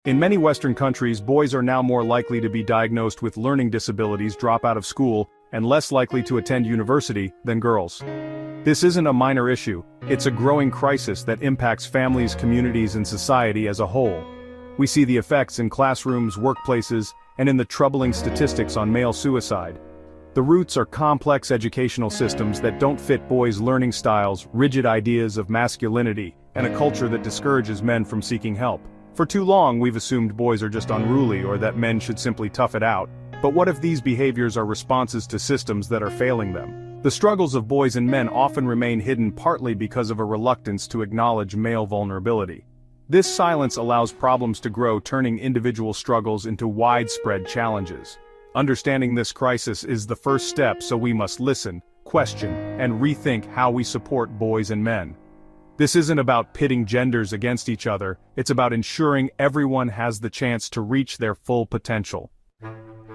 In many Western countries, boys are now more likely to be diagnosed with learning disabilities, drop out of school, and less likely to attend university than girls. This isn't a minor issue, it's a growing crisis that impacts families, communities, and society as a whole. We see the effects in classrooms, workplaces, and in the troubling statistics on male suicide. The roots are complex educational systems that don't fit boys' learning styles, rigid ideas of masculinity, and a culture that discourages men from seeking help. For too long, we've assumed boys are just unruly or that men should simply tough it out. But what if these behaviors are responses to systems that are failing them? The struggles of boys and men often remain hidden partly because of a reluctance to acknowledge male vulnerability. This silence allows problems to grow, turning individual struggles into widespread challenges. Understanding this crisis is the first step, so we must listen, question, and rethink how we support boys and men. This isn't about pitting genders against each other, it's about ensuring everyone has the chance to reach their full potential.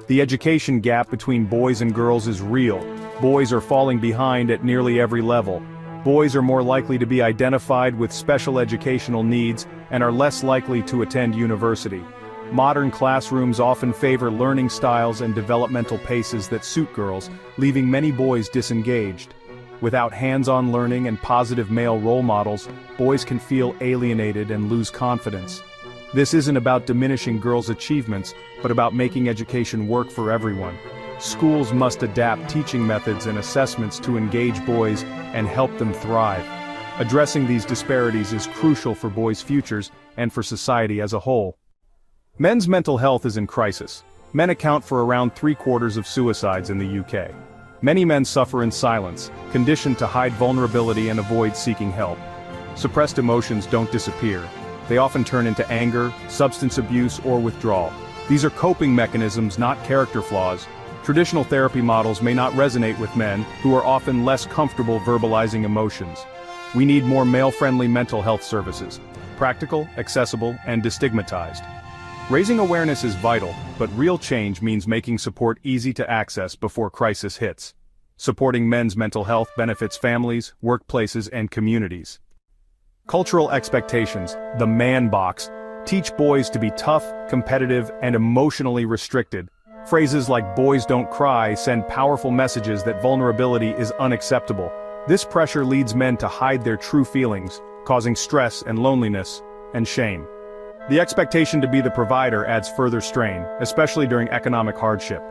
The education gap between boys and girls is real. Boys are falling behind at nearly every level. Boys are more likely to be identified with special educational needs and are less likely to attend university. Modern classrooms often favor learning styles and developmental paces that suit girls, leaving many boys disengaged. Without hands-on learning and positive male role models, boys can feel alienated and lose confidence. This isn't about diminishing girls' achievements, but about making education work for everyone. Schools must adapt teaching methods and assessments to engage boys and help them thrive. Addressing these disparities is crucial for boys' futures and for society as a whole. Men's mental health is in crisis. Men account for around 3/4 of suicides in the UK. Many men suffer in silence, conditioned to hide vulnerability and avoid seeking help. Suppressed emotions don't disappear. They often turn into anger, substance abuse, or withdrawal. These are coping mechanisms, not character flaws. Traditional therapy models may not resonate with men, who are often less comfortable verbalizing emotions. We need more male-friendly mental health services, practical, accessible, and destigmatized. Raising awareness is vital, but real change means making support easy to access before crisis hits. Supporting men's mental health benefits families, workplaces, and communities. Cultural expectations, the man box, teach boys to be tough, competitive, and emotionally restricted. Phrases like "boys don't cry" send powerful messages that vulnerability is unacceptable. This pressure leads men to hide their true feelings, causing stress and loneliness, and shame. The expectation to be the provider adds further strain, especially during economic hardship.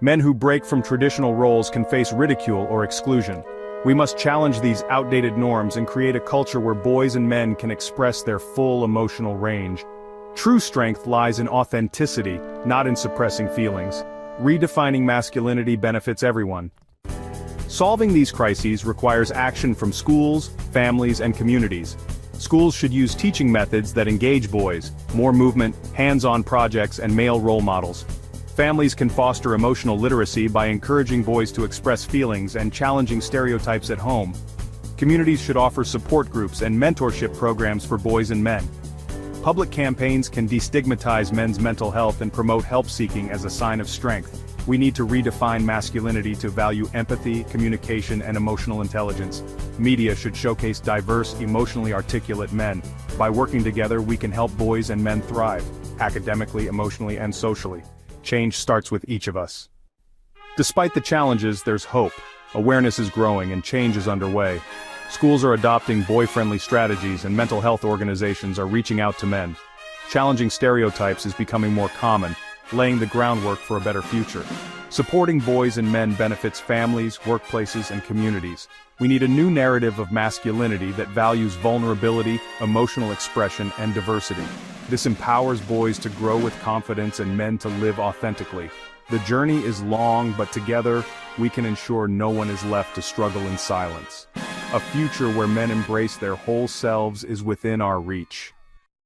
Men who break from traditional roles can face ridicule or exclusion. We must challenge these outdated norms and create a culture where boys and men can express their full emotional range. True strength lies in authenticity, not in suppressing feelings. Redefining masculinity benefits everyone. Solving these crises requires action from schools, families, and communities. Schools should use teaching methods that engage boys, more movement, hands-on projects, and male role models. Families can foster emotional literacy by encouraging boys to express feelings and challenging stereotypes at home. Communities should offer support groups and mentorship programs for boys and men. Public campaigns can destigmatize men's mental health and promote help-seeking as a sign of strength. We need to redefine masculinity to value empathy, communication, and emotional intelligence. Media should showcase diverse, emotionally articulate men. By working together, we can help boys and men thrive, academically, emotionally, and socially. Change starts with each of us. Despite the challenges, there's hope. Awareness is growing and change is underway. Schools are adopting boy-friendly strategies and mental health organizations are reaching out to men. Challenging stereotypes is becoming more common, laying the groundwork for a better future. Supporting boys and men benefits families, workplaces, and communities. We need a new narrative of masculinity that values vulnerability, emotional expression, and diversity. This empowers boys to grow with confidence and men to live authentically. The journey is long, but together, we can ensure no one is left to struggle in silence. A future where men embrace their whole selves is within our reach.